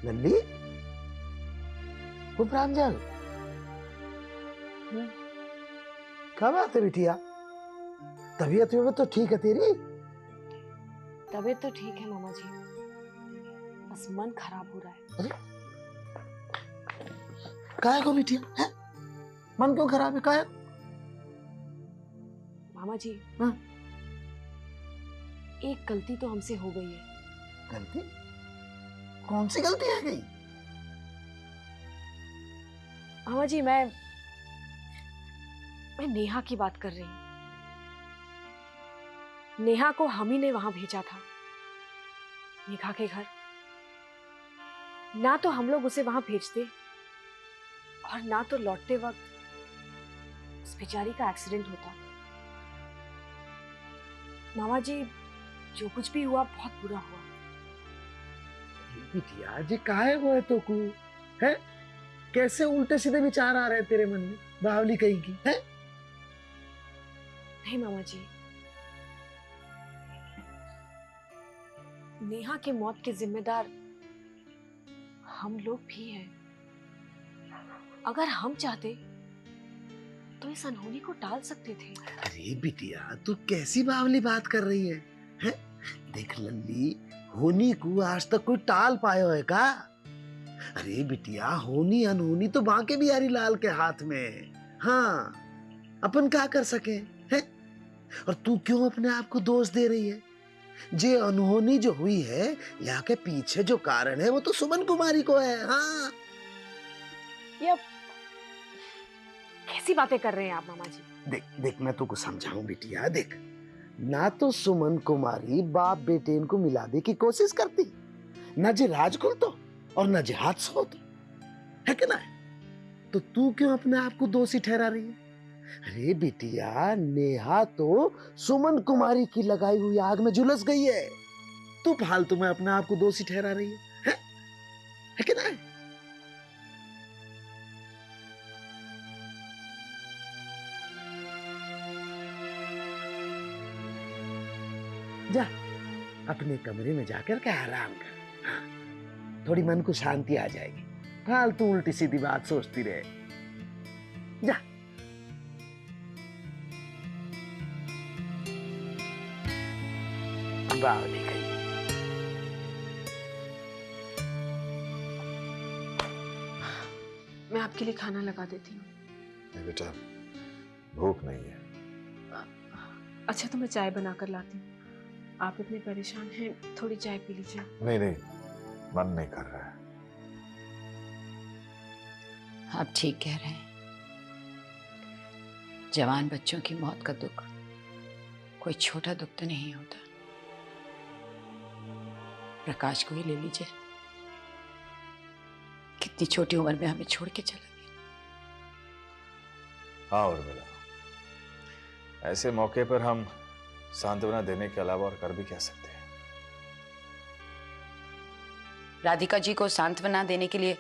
लल्ली, वो प्रांजल, क्या बात है बिटिया? तबीयत में तो ठीक है तेरी? तबीयत तो ठीक है मामा जी, बस मन खराब हो रहा है। अरे काहे को बिटिया है? मन क्यों खराब है? काहे? मामा जी, हाँ? एक गलती तो हमसे हो गई है। गलती? कौन सी गलती है गई? मामा जी, मैं नेहा की बात कर रही हूँ। नेहा को हम ही ने वहां भेजा था, मेघा के घर। ना तो हम लोग उसे वहां भेजते और ना तो लौटते वक्त उस बेचारी का एक्सीडेंट होता। मामा जी, जो कुछ भी हुआ बहुत बुरा हुआ। बिटिया जी काहे वो है तो कु है? कैसे उल्टे सीधे विचार आ रहे हैं तेरे मन में, बावली कहीं की है? नहीं मामा जी, नेहा के मौत के जिम्मेदार हम लोग भी हैं। अगर हम चाहते तो इस अनहोनी को टाल सकते थे। अरे बिटिया तू कैसी बावली बात कर रही है? हैं? देख लल्ली, होनी को आज तक कोई टाल पायो है का? अरे बिटिया, होनी अनहोनी तो बांके बिहारी लाल के हाथ में है। हाँ, अपन क्या कर सके हैं? और तू क्यों अपने आप को दोष दे रही है? जे अनहोनी जो हुई है, यहाँ के पीछे जो कारण है वो तो सुमन कुमारी को है। हाँ, ये अब कैसी बातें कर रहे हैं आप मामा जी? देख देख मैं तुझको समझाऊं बिटिया। देख, ना तो सुमन कुमारी बाप बेटे इनको मिलाने की कोशिश करती, ना जे राजकुल तो और ना जे हादसा होता है कि ना? तो तू क्यों अपने आप को दोषी ठहरा रही है? अरे बिटिया, नेहा तो सुमन कुमारी की लगाई हुई आग में झुलस गई है। तू फालतू में अपने आप को दोषी ठहरा रही है कि ना? जा अपने कमरे में जाकर के आराम कर। हाँ, थोड़ी मन को शांति आ जाएगी। फालतू उल्टी सीधी बात सोचती रहे। जा। बावली गई। मैं आपके लिए खाना लगा देती हूँ। नहीं बेटा, भूख नहीं है। अच्छा, तो मैं चाय बनाकर लाती हूँ। आप इतने परेशान हैं, थोड़ी चाय पी लीजिए। नहीं नहीं, मन नहीं कर रहा है। आप ठीक कह रहे हैं। जवान बच्चों की मौत का दुख कोई छोटा दुख तो नहीं होता। प्रकाश को ही ले लीजिए, कितनी छोटी उम्र में हमें छोड़ के चला गया। हाँ और मिला, ऐसे मौके पर हम सांत्वना देने के अलावा और कर भी क्या सकते हैं? राधिका जी को सांत्वना देने के लिए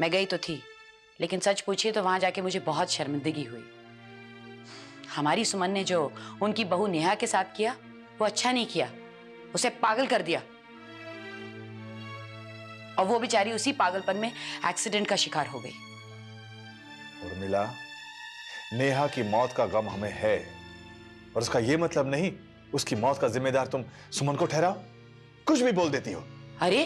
मैं गई तो थी, लेकिन सच पूछिए तो वहां जाके मुझे बहुत शर्मिंदगी हुई। हमारी सुमन ने जो उनकी बहू नेहा के साथ किया वो अच्छा नहीं किया, उसे पागल कर दिया। और वो बेचारी उसी पागलपन में एक्सीडेंट का शिकार हो गई। और मिला, नेहा की मौत का गम हमें है, और उसका ये मतलब नहीं उसकी मौत का जिम्मेदार तुम सुमन को ठहराओ। कुछ भी बोल देती हो। अरे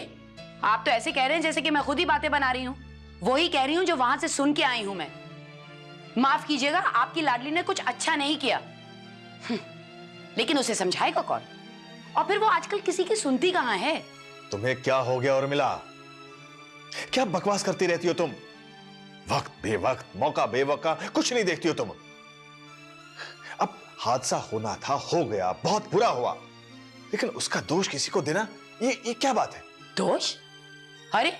आप तो ऐसे कह रहे हैं जैसे कि मैं खुद ही बातें बना रही हूं। वो ही कह रही हूं जो वहां से सुन के आई हूं मैं। माफ कीजिएगा, आपकी लाडली ने कुछ अच्छा नहीं किया, लेकिन उसे समझाएगा कौन? और फिर वो आजकल किसी की सुनती कहां है? तुम्हें क्या हो गया और मिला? क्या बकवास करती रहती हो तुम? वक्त बेवक्त, मौका बेवका, कुछ नहीं देखती हो तुम। अब हादसा होना था, हो गया, बहुत बुरा हुआ, लेकिन उसका दोष किसी को देना, ये क्या बात है? दोष? अरे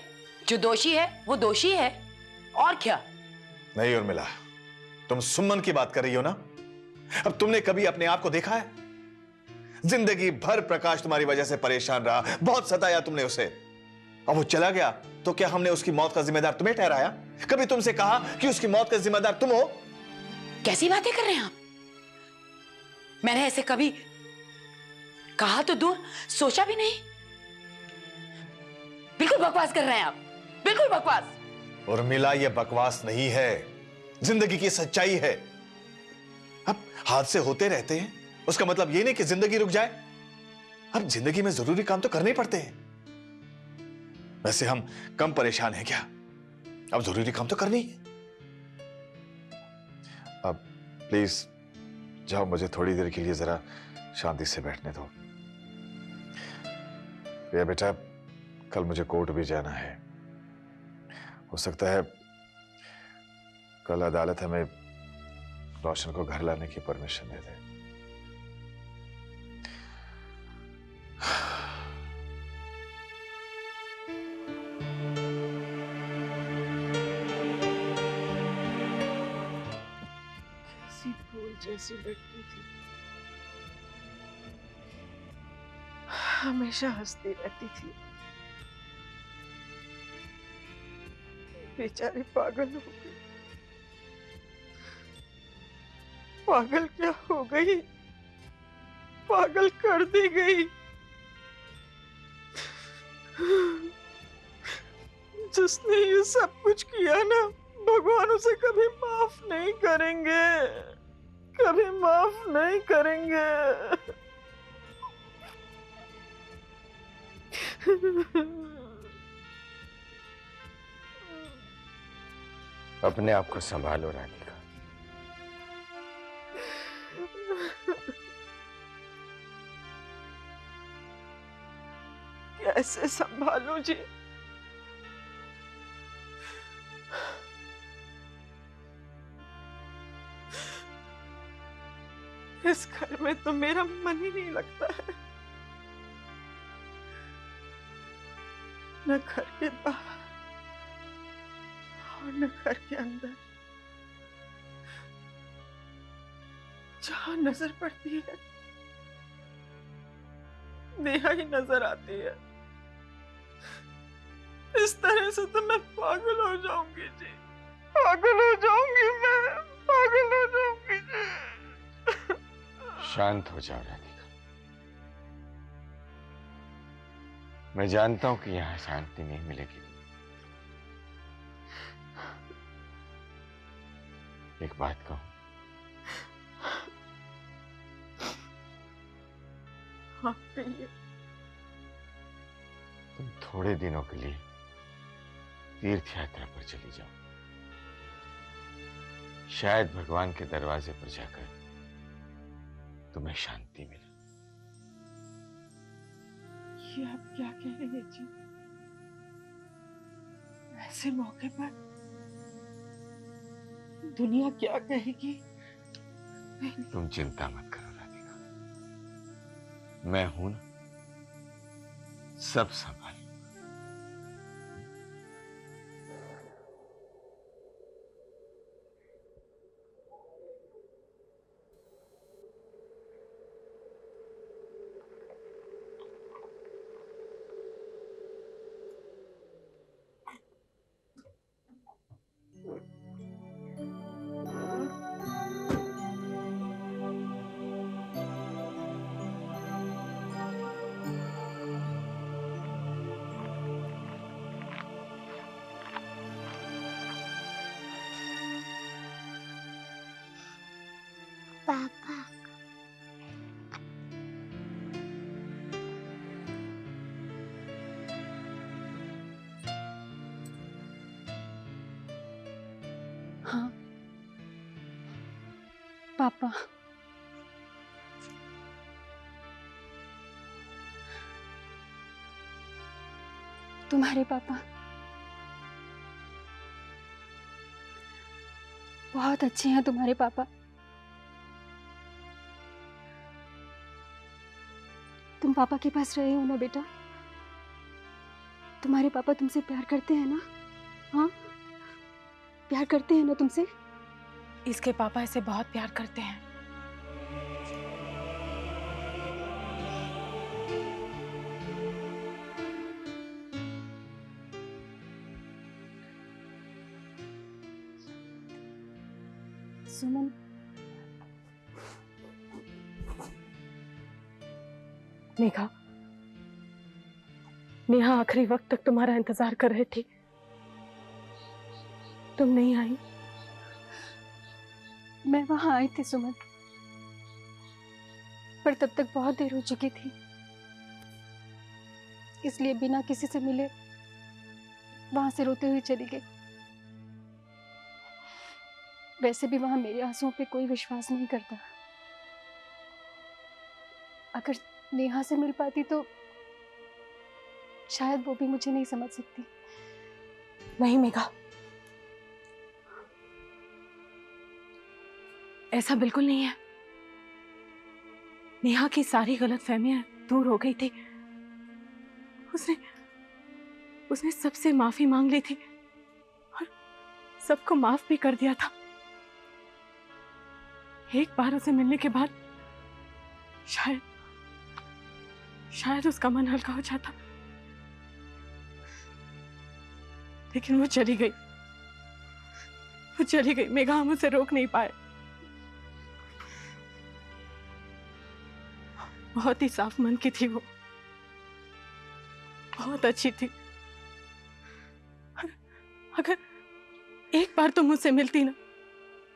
जो दोषी है वो दोषी है, और क्या? नहीं उर्मिला, तुम सुमन की बात कर रही हो ना? अब तुमने कभी अपने आप को देखा है? जिंदगी भर प्रकाश तुम्हारी वजह से परेशान रहा, बहुत सताया तुमने उसे, और वो चला गया तो क्या हमने उसकी मौत का जिम्मेदार तुम्हें ठहराया? कभी तुमसे कहा कि उसकी मौत का जिम्मेदार तुम हो? कैसी बातें कर रहे हैं आप? मैंने ऐसे कभी कहा तो दूर, सोचा भी नहीं। बिल्कुल बकवास कर रहे हैं आप। बिल्कुल बकवास। उर्मिला, ये बकवास नहीं है, जिंदगी की सच्चाई है। अब हादसे होते रहते हैं, उसका मतलब ये नहीं कि जिंदगी रुक जाए। अब जिंदगी में जरूरी काम तो करने ही पड़ते हैं। वैसे हम कम परेशान हैं क्या? अब जरूरी काम तो करनी है। अब प्लीज जाओ, मुझे थोड़ी देर के लिए जरा शांति से बैठने दो। ये बेटा, कल मुझे कोर्ट भी जाना है। हो सकता है कल अदालत हमें रोशन को घर लाने की परमिशन दे दे। कैसी फूल जैसी लगती थी, हमेशा हंसती रहती थी। बेचारी पागल हो गई। पागल क्या हो गई, पागल कर दी गई। जिसने ये सब कुछ किया ना, भगवान उसे कभी माफ नहीं करेंगे, कभी माफ नहीं करेंगे। अपने आप को संभालो राधिका। कैसे संभालूं जी? इस घर में तो मेरा मन ही नहीं लगता है, न घर के बाहर और न घर के अंदर। जहां नजर पड़ती है नेहा ही नजर आती है। इस तरह से तो मैं पागल हो जाऊंगी जी, पागल हो जाऊंगी, मैं पागल हो जाऊंगी जी। शांत हो जाओ राधिका। मैं जानता हूं कि यहां शांति नहीं मिलेगी। एक बात कहूं, हाँ कहिए। तुम थोड़े दिनों के लिए तीर्थ यात्रा पर चली जाओ। शायद भगवान के दरवाजे पर जाकर तुम्हें शांति मिले। ये आप क्या कह रहे हैं जी? ऐसे मौके पर दुनिया क्या कहेगी? तुम चिंता मत करो राधिका, मैं हूं ना, सब संभाल। पापा, हाँ पापा, तुम्हारे पापा बहुत अच्छे हैं। तुम्हारे पापा, तुम पापा के पास रहे हो ना बेटा? तुम्हारे पापा तुमसे प्यार करते हैं ना? हाँ, प्यार करते हैं ना तुमसे? इसके पापा इसे बहुत प्यार करते हैं। सुमन, मेघा, नेहा आखिरी वक्त तक तुम्हारा इंतजार कर रही थी। तुम नहीं आई? मैं वहां आई थी सुमन, पर तब तक बहुत देर हो चुकी थी, इसलिए बिना किसी से मिले वहां से रोते हुए चली गई। वैसे भी वहां मेरे आंसुओं पे कोई विश्वास नहीं करता। अगर नेहा से मिल पाती तो शायद वो भी मुझे नहीं समझ सकती। नहीं मेघा, ऐसा बिल्कुल नहीं है। नेहा की सारी गलतफहमियां दूर हो गई थी। उसने सबसे माफी मांग ली थी और सबको माफ भी कर दिया था। एक बार उसे मिलने के बाद शायद उसका मन हल्का हो जाता, लेकिन वो चली गई। मेघा, हम उसे रोक नहीं पाए। बहुत ही साफ मन की थी वो, बहुत अच्छी थी। अगर एक बार तुम मुझसे मिलती ना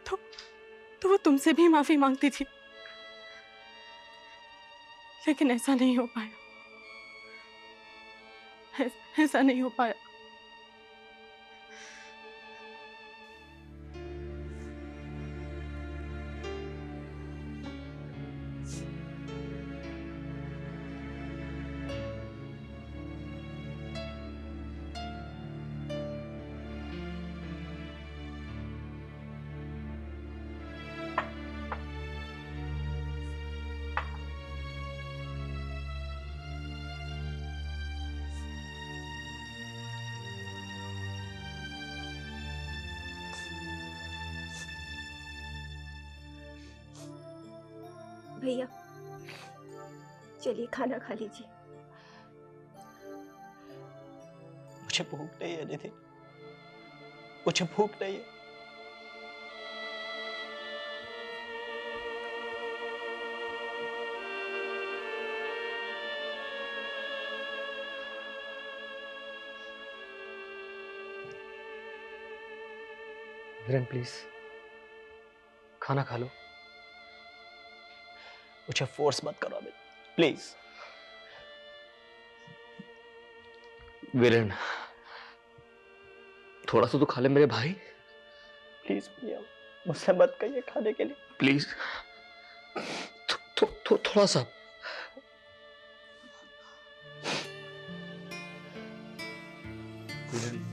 तो वो तुमसे भी माफी मांगती थी, लेकिन ऐसा नहीं हो पाया। ऐसा नहीं हो पाया। भैया चलिए खाना खा लीजिए। मुझे भूख नहीं है निधि, मुझे भूख नहीं है। वीरेन प्लीज खाना खा लो। मुझे फोर्स मत करो अमित, प्लीज। वीरेन थोड़ा सा तो खा ले मेरे भाई। प्लीज भैया, मुझसे मत कहिए खाने के लिए, प्लीज थोड़ा सा। वीरेन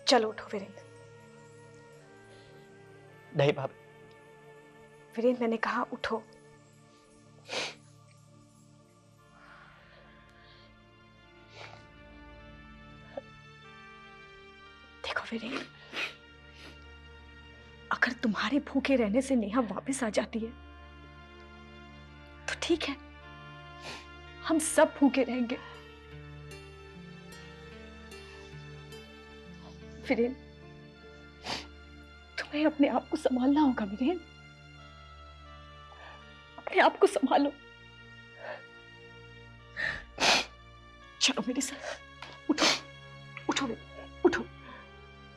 चलो उठो वीरेंद्र। नहीं भाभी। वीरेंद्र, मैंने कहा उठो। देखो वीरेंद्र, अगर तुम्हारे भूखे रहने से नेहा वापस आ जाती है तो ठीक है, हम सब भूखे रहेंगे। वीरेंद्र, तुम्हें अपने आप को संभालना होगा वीरेंद्र, अपने आप को संभालो। चलो मेरे साथ, उठो उठो उठो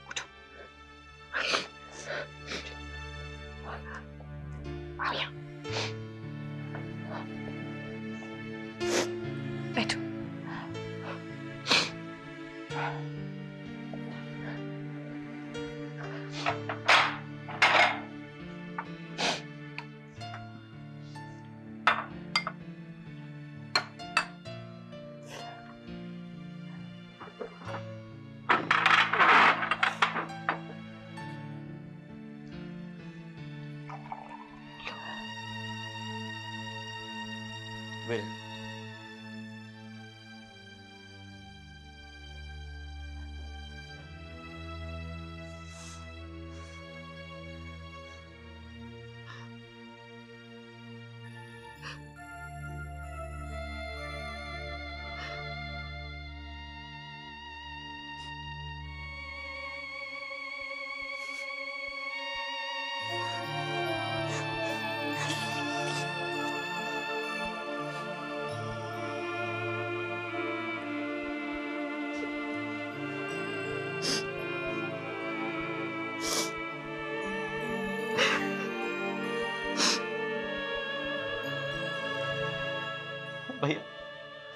उठो। आओ यहाँ, बैठो। वीरेन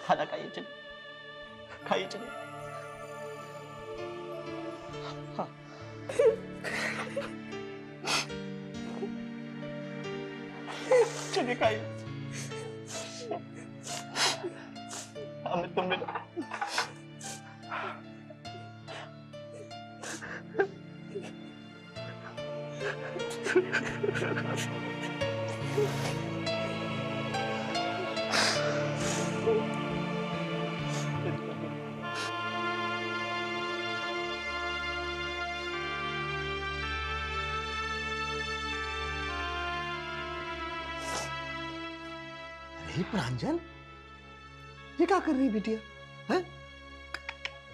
खाना खाइए, चलिए खाइए, चलिए। हाँ। चलिए खाइए। हमें तुम मिला। अरे प्रांजल, ये क्या कर रही बिटिया? हैं?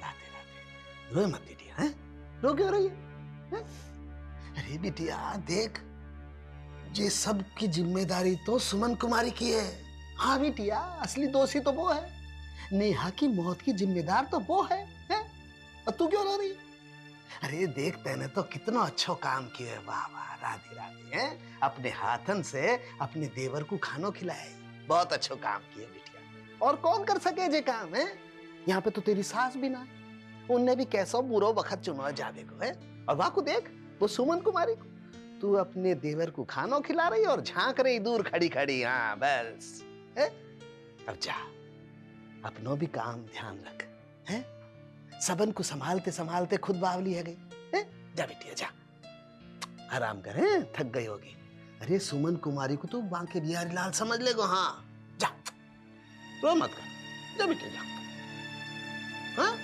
लाते लाते रोए मत बिटिया, हैं? रो क्यों रही है? अरे बिटिया देख, ये सब की जिम्मेदारी तो सुमन कुमारी की है। हाँ बिटिया, असली दोषी तो वो है। नेहा की मौत की जिम्मेदार तो वो है, हैं? और तू क्यों रो रही है? अरे देख, तैने तो कितना अच्छा काम किया है। वाह वाह, राधे राधे, हैं? अपने हाथन से अपने देवर को खानो खिलाए, बहुत अच्छा काम किया बिटिया। और कौन कर सके जे काम है? यहाँ पे तो तेरी सास भी ना है, उनने भी कैसा बुरो वक्त चुना जावे को है। और वहां को देख, वो सुमन कुमारी को तू अपने देवर को खानो खिला रही और झांक रही दूर खड़ी खड़ी। हाँ बस है? अब जा, अपनों भी काम ध्यान रख, है? सबन को संभालते संभालते खुद बावली है गई है? जा बिटिया जा, आराम कर, है? थक गई होगी। अरे सुमन कुमारी को तो बांके बिहारी लाल समझ लेगो। हाँ जा, रो मत कर, जा बिटिया जा। हाँ